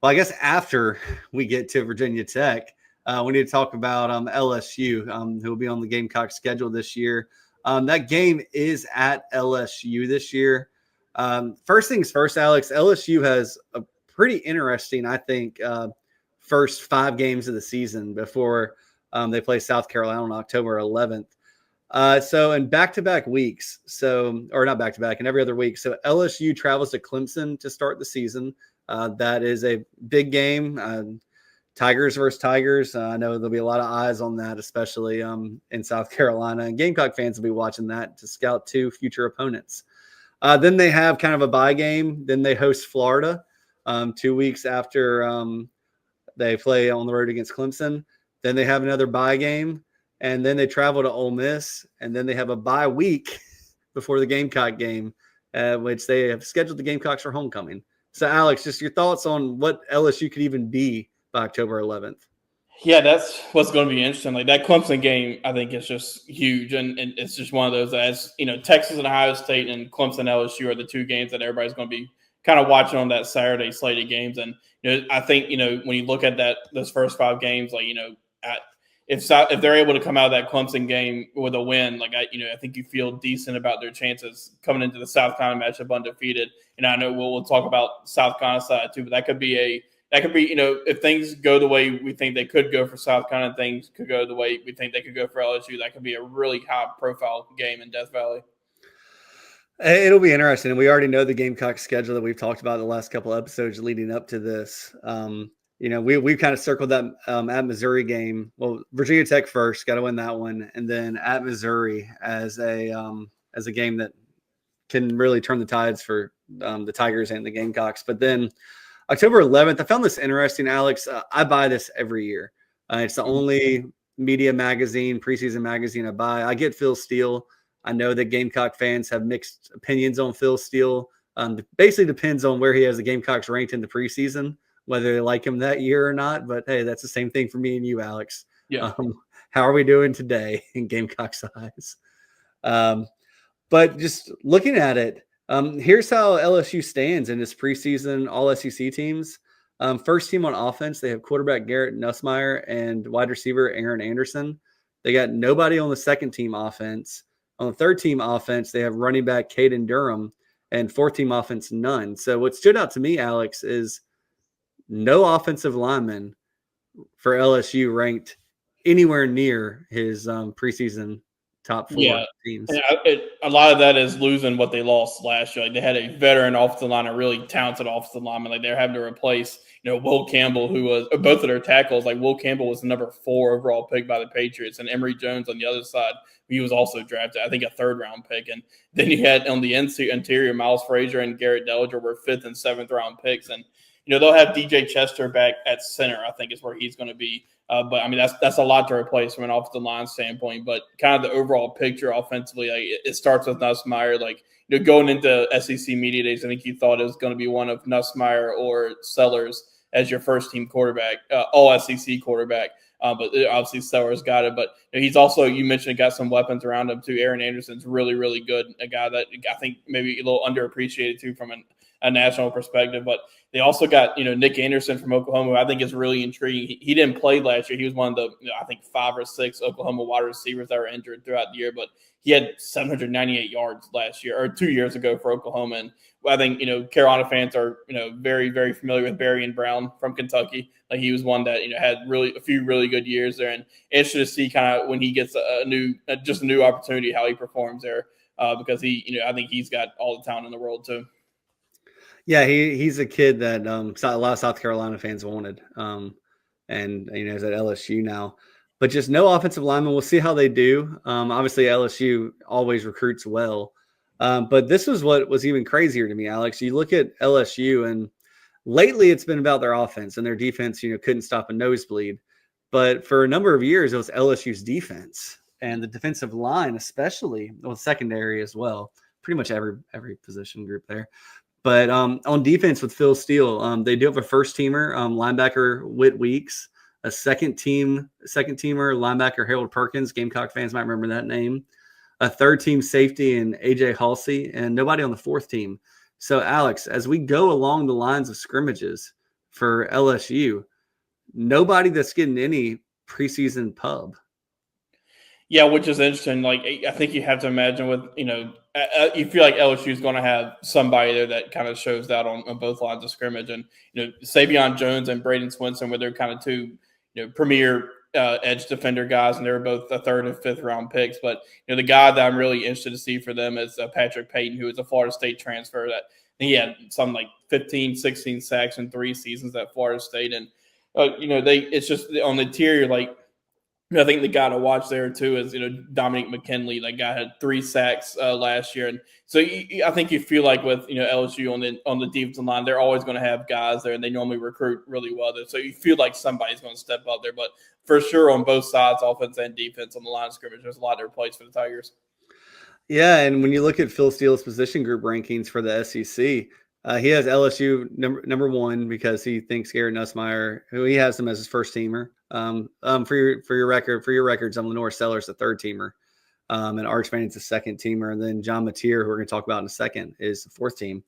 Well, I guess after we get to Virginia Tech, we need to talk about LSU, who will be on the Gamecock schedule this year. That game is at LSU this year. First things first, Alex, LSU has a pretty interesting, I think, first 5 games of the season before they play South Carolina on October 11th. So in back-to-back weeks, or not back-to-back, in every other week. So LSU travels to Clemson to start the season. That is a big game. Tigers versus Tigers. I know there'll be a lot of eyes on that, especially in South Carolina. And Gamecock fans will be watching that to scout 2 future opponents. Then they have kind of a bye game. Then they host Florida 2 weeks after they play on the road against Clemson. Then they have another bye game. And then they travel to Ole Miss. And then they have a bye week before the Gamecock game, which they have scheduled the Gamecocks for homecoming. So, Alex, just your thoughts on what LSU could even be by October 11th. Yeah, that's what's going to be interesting. Like that Clemson game, I think is just huge, and it's just one of those. As you know, Texas and Ohio State and Clemson LSU are the 2 games that everybody's going to be kind of watching on that Saturday slate of games. And I think when you look at those first 5 games, like if they're able to come out of that Clemson game with a win, like I think you feel decent about their chances coming into the South Carolina matchup undefeated. And I know we'll talk about South Carolina side too, but that could be if things go the way we think they could go for South Carolina, things could go the way we think they could go for LSU. That could be a really high-profile game in Death Valley. It'll be interesting. We already know the Gamecock schedule that we've talked about in the last couple of episodes leading up to this. We've kind of circled that at Missouri game. Well, Virginia Tech first, got to win that one, and then at Missouri as a game that can really turn the tides for the Tigers and the Gamecocks. But then October 11th, I found this interesting, Alex. I buy this every year. It's the only media magazine, preseason magazine I buy. I get Phil Steele. I know that Gamecock fans have mixed opinions on Phil Steele. It basically depends on where he has the Gamecocks ranked in the preseason, whether they like him that year or not. But, hey, that's the same thing for me and you, Alex. Yeah. How are we doing today in Gamecock's eyes? But just looking at it, here's how LSU stands in its preseason all-SEC teams. First team on offense, they have quarterback Garrett Nussmeier and wide receiver Aaron Anderson. They got nobody on the second team offense. On the third team offense, they have running back Caden Durham, and fourth team offense, none. So what stood out to me, Alex, is no offensive lineman for LSU ranked anywhere near his preseason top 4 teams. A lot of that is losing what they lost last year. Like they had a veteran offensive line, a really talented offensive lineman. Like they're having to replace, Will Campbell, who was both of their tackles. Like Will Campbell was the number 4 overall pick by the Patriots, and Emory Jones on the other side, he was also drafted, I think, a 3rd-round pick. And then you had on the interior, Miles Frazier and Garrett Dellinger were 5th and 7th-round picks, and they'll have DJ Chester back at center, I think is where he's going to be. But I mean, that's a lot to replace from an offensive line standpoint. But kind of the overall picture offensively, like it starts with Nussmeier. Like going into SEC media days, I think you thought it was going to be one of Nussmeier or Sellers as your first team quarterback, all SEC quarterback. But obviously Sellers got it. But he's also, you mentioned, got some weapons around him too. Aaron Anderson's really, really good. A guy that I think maybe a little underappreciated too from a national perspective. But they also got, Nick Anderson from Oklahoma, who I think is really intriguing. He didn't play last year. He was one of the, I think 5 or 6 Oklahoma wide receivers that were injured throughout the year, but he had 798 yards last year or 2 years ago for Oklahoma. And I think, Carolina fans are, very, very familiar with Berrien Brown from Kentucky. Like he was one that, had really a few really good years there, and interested to see kind of when he gets a new opportunity, how he performs there because I think he's got all the talent in the world too. Yeah, he's a kid that a lot of South Carolina fans wanted, and he's at LSU now. But just no offensive lineman. We'll see how they do. Obviously, LSU always recruits well. But this was what was even crazier to me, Alex. You look at LSU, and lately it's been about their offense, and their defense couldn't stop a nosebleed. But for a number of years, it was LSU's defense and the defensive line, especially, secondary as well. Pretty much every position group there. But on defense with Phil Steele, they do have a first-teamer, linebacker Whit Weeks, a second-teamer linebacker Harold Perkins. Gamecock fans might remember that name. A third-team safety in A.J. Halsey, and nobody on the fourth team. So, Alex, as we go along the lines of scrimmages for LSU, nobody that's getting any preseason pub. Yeah, which is interesting. Like, I think you have to imagine with, you feel like LSU is going to have somebody there that kind of shows that on both lines of scrimmage. And, Savion Jones and Braden Swinson were their kind of two, premier edge defender guys, and they were both the 3rd and 5th round picks. But, the guy that I'm really interested to see for them is Patrick Payton, who is a Florida State transfer that he had some like 15, 16 sacks in 3 seasons at Florida State. And, it's just on the interior, like, I think the guy to watch there too is Dominic McKinley. That guy had 3 sacks last year, and so I think you feel like with LSU on the defensive line, they're always going to have guys there, and they normally recruit really well there. So you feel like somebody's going to step up there. But for sure, on both sides, offense and defense, on the line of scrimmage, there's a lot to replace for the Tigers. Yeah, and when you look at Phil Steele's position group rankings for the SEC, he has LSU number 1 because he thinks Garrett Nussmeier, who he has him as his first teamer. For your records, Lenore Sellers the 3rd teamer, and Arch Manning's the 2nd teamer, and then John Mateer, who we're going to talk about in a second, is the 4th team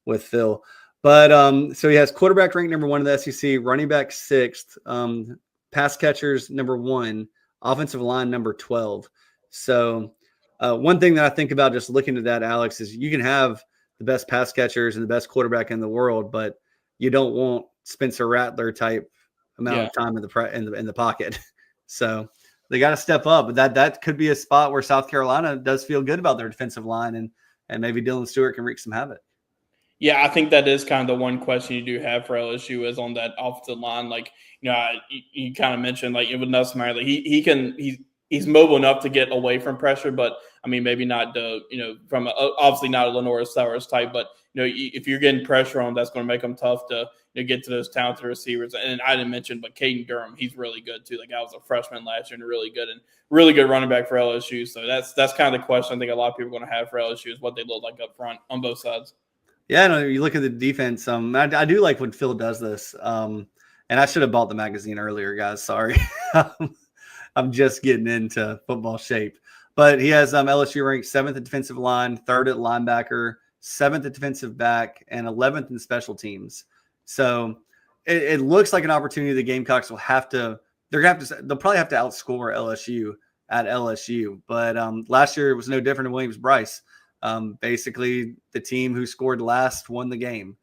with Phil. But so he has quarterback ranked number 1 in the SEC, running back 6th, pass catchers number 1, offensive line number 12. So one thing that I think about just looking at that, Alex, is you can have the best pass catchers and the best quarterback in the world, but you don't want Spencer Rattler type amount of time in the pocket. So they got to step up. But that could be a spot where South Carolina does feel good about their defensive line, and maybe Dylan Stewart can wreak some havoc. Yeah, I think that is kind of the one question you do have for LSU is on that offensive line. Like, you kind of mentioned, like, with Nussmeier, like he's mobile enough to get away from pressure, but I mean, maybe not from obviously not a Lenore Sellers type, but if you're getting pressure on, that's going to make them tough to get to those talented receivers. And I didn't mention, but Caden Durham, he's really good too. Like, I was a freshman last year and really good running back for LSU. So that's kind of the question I think a lot of people are going to have for LSU is what they look like up front on both sides. Yeah, no, you look at the defense. I do like when Phil does this. And I should have bought the magazine earlier, guys. Sorry. I'm just getting into football shape. But he has LSU ranked 7th at defensive line, 3rd at linebacker, 7th at defensive back, and 11th in special teams. So it looks like an opportunity the Gamecocks will have to – they'll probably have to outscore LSU at LSU. But last year it was no different than Williams-Brice. Basically, the team who scored last won the game.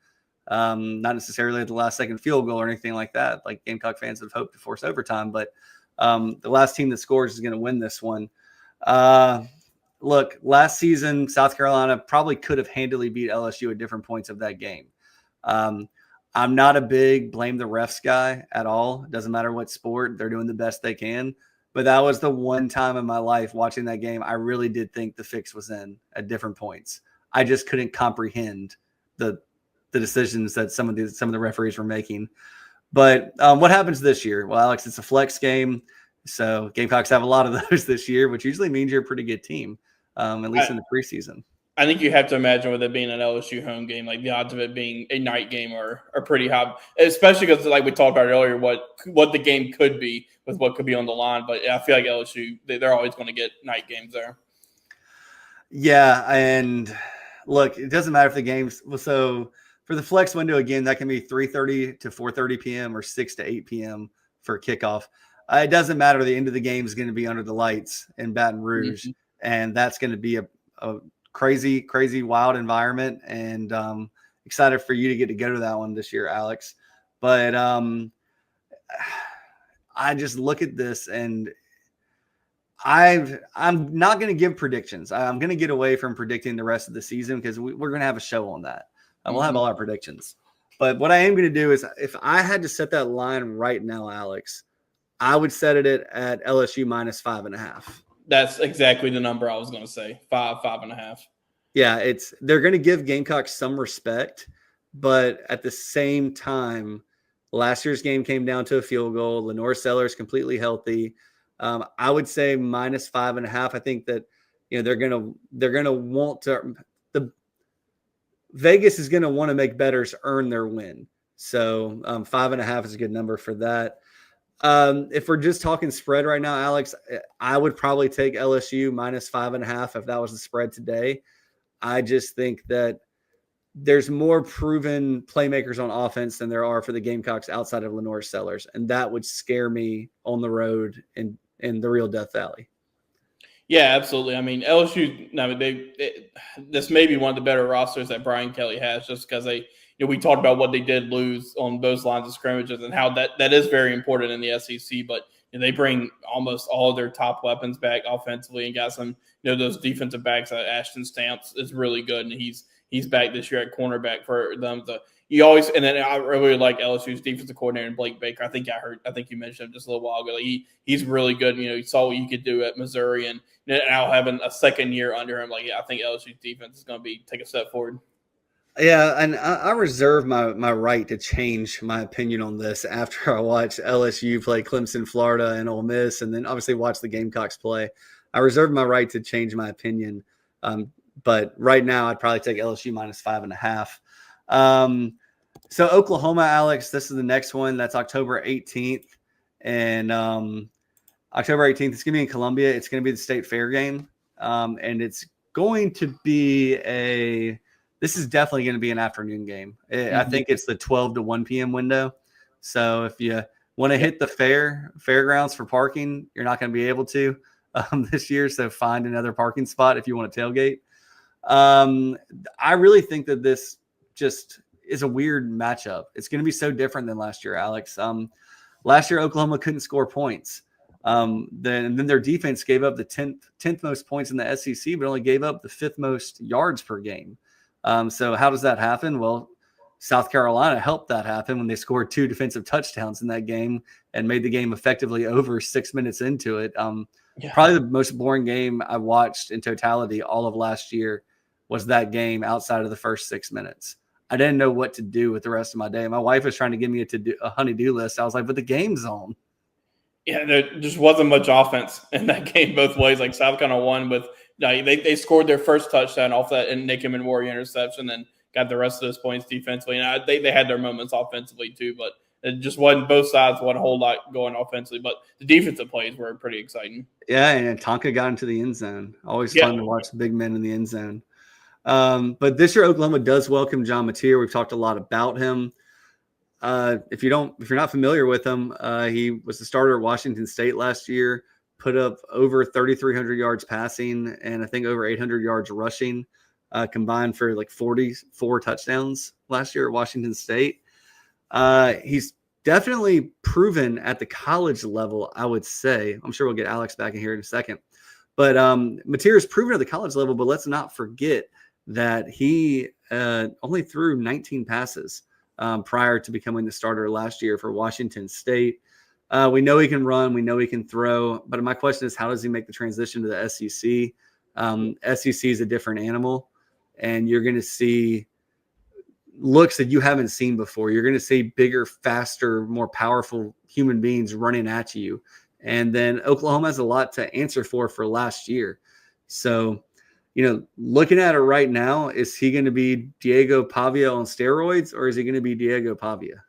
Not necessarily at the last second field goal or anything like that, like Gamecock fans have hoped to force overtime. But the last team that scores is going to win this one. Look, last season, South Carolina probably could have handily beat LSU at different points of that game. I'm not a big blame the refs guy at all. It doesn't matter what sport. They're doing the best they can. But that was the one time in my life watching that game, I really did think the fix was in at different points. I just couldn't comprehend the decisions that some of the referees were making. But what happens this year? Well, Alex, it's a flex game. So Gamecocks have a lot of those this year, which usually means you're a pretty good team, at least in the preseason. I think you have to imagine with it being an LSU home game, like the odds of it being a night game are pretty high, especially because, like we talked about earlier, what the game could be with what could be on the line. But I feel like LSU, they're always going to get night games there. Yeah, and look, it doesn't matter if the game's – so for the flex window, again, that can be 3:30 to 4:30 p.m. or 6 to 8 p.m. for kickoff. It doesn't matter. The end of the game is going to be under the lights in Baton Rouge, and that's going to be a crazy, crazy, wild environment. And excited for you to get to go to that one this year, Alex. But I just look at this, and I'm not going to give predictions. I'm going to get away from predicting the rest of the season because we're going to have a show on that. We'll have all our predictions. But what I am going to do is, if I had to set that line right now, Alex, I would set it at LSU minus 5.5. That's exactly the number I was going to say. 5.5. Yeah, they're going to give Gamecocks some respect, but at the same time, last year's game came down to a field goal. Lenore Sellers completely healthy. I would say minus 5.5. I think that they're gonna want to. The Vegas is going to want to make bettors earn their win. So 5.5 is a good number for that. If we're just talking spread right now, Alex, I would probably take LSU minus 5.5 if that was the spread today. I just think that there's more proven playmakers on offense than there are for the Gamecocks outside of Lenore Sellers, and that would scare me on the road in the real Death Valley. Yeah, absolutely. I mean, LSU. I mean, this may be one of the better rosters that Brian Kelly has, just because we talked about what they did lose on those lines of scrimmages and how that is very important in the SEC. But they bring almost all of their top weapons back offensively and got some, those defensive backs. Ashton Stamps is really good, and he's back this year at cornerback for them. And then I really like LSU's defensive coordinator Blake Baker. I think you mentioned him just a little while ago. He's really good. You saw what you could do at Missouri, and now having a second year under him, I think LSU's defense is going to take a step forward. Yeah, and I reserve my right to change my opinion on this after I watch LSU play Clemson, Florida, and Ole Miss, and then obviously watch the Gamecocks play. I reserve my right to change my opinion, but right now I'd probably take LSU minus 5.5. So Oklahoma, Alex, this is the next one. That's October 18th, and October 18th, it's going to be in Columbia. It's going to be the State Fair game, and it's going to be this is definitely going to be an afternoon game. I think it's the 12 to 1 p.m. window. So if you want to hit the fairgrounds for parking, you're not going to be able to this year. So find another parking spot if you want to tailgate. I really think that this just is a weird matchup. It's going to be so different than last year, Alex. Last year, Oklahoma couldn't score points. Then their defense gave up the 10th most points in the SEC, but only gave up the 5th most yards per game. So how does that happen? Well, South Carolina helped that happen when they scored 2 defensive touchdowns in that game and made the game effectively over 6 minutes into it. Probably the most boring game I watched in totality all of last year was that game outside of the first 6 minutes. I didn't know what to do with the rest of my day. My wife was trying to give me a honey-do list. I was like, but the game's on. Yeah, there just wasn't much offense in that game both ways. Like South Carolina won with they scored their first touchdown off that and Nick Warrior interception, and got the rest of those points defensively. And they had their moments offensively too, but it just wasn't both sides. Wasn't a whole lot going offensively, but the defensive plays were pretty exciting. Yeah, and Tonka got into the end zone. Always fun to watch big men in the end zone. But this year Oklahoma does welcome John Mateer. We've talked a lot about him. If you're not familiar with him, he was the starter at Washington State last year, put up over 3,300 yards passing and I think over 800 yards rushing, combined for like 44 touchdowns last year at Washington State. He's definitely proven at the college level, I would say. I'm sure we'll get Alex back in here in a second. But Mateer is proven at the college level, but let's not forget that he only threw 19 passes prior to becoming the starter last year for Washington State. We know he can run. We know he can throw. But my question is, how does he make the transition to the SEC? SEC is a different animal, and you're going to see looks that you haven't seen before. You're going to see bigger, faster, more powerful human beings running at you. And then Oklahoma has a lot to answer for last year. So, looking at it right now, is he going to be Diego Pavia on steroids, or is he going to be Diego Pavia?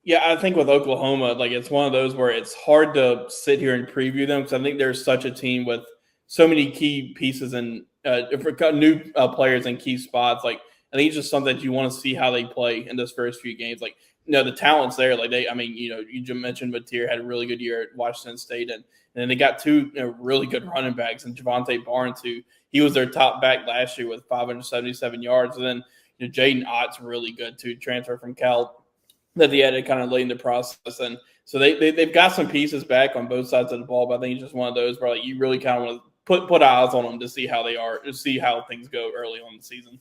Yeah, I think with Oklahoma, it's one of those where it's hard to sit here and preview them because I think there's such a team with so many key pieces and new players in key spots. I think it's just something that you want to see how they play in those first few games. The talent's there. You just mentioned Mateer had a really good year at Washington State, and then they got 2 really good running backs, and Javante Barnes, who he was their top back last year with 577 yards, and then Jaden Ott's really good too, transfer from Cal that they had to kind of late in the process, and so they've got some pieces back on both sides of the ball. But I think it's just one of those where you really kind of want to put eyes on them to see how they are, to see how things go early on in the season.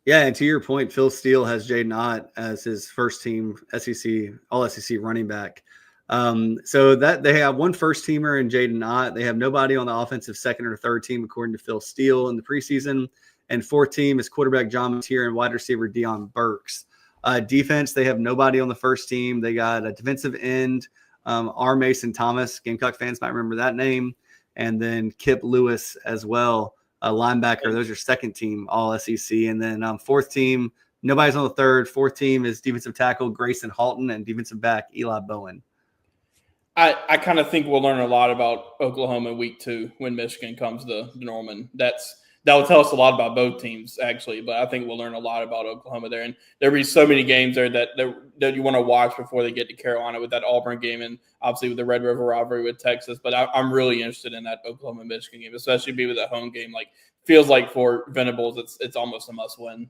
Yeah, and to your point, Phil Steele has Jaden Ott as his first team SEC, all SEC running back. So that they have one first teamer in Jaden Ott. They have nobody on the offensive second or third team, according to Phil Steele in the preseason. And fourth team is quarterback John Mateer and wide receiver Deion Burks. Defense, they have nobody on the first team. They got a defensive end, R. Mason Thomas. Gamecock fans might remember that name. And then Kip Lewis as well. Linebacker, those are second team all SEC. And then fourth team, nobody's on the third. Fourth team is defensive tackle Grayson Halton and defensive back Eli Bowen. I kind of think we'll learn a lot about Oklahoma in week 2 when Michigan comes to Norman. That's that will tell us a lot about both teams, actually. But I think we'll learn a lot about Oklahoma there. And there'll be so many games there that you want to watch before they get to Carolina, with that Auburn game and obviously with the Red River rivalry with Texas. But I'm really interested in that Oklahoma-Michigan game, especially be with a home game. Like, feels like for Venables, it's almost a must-win.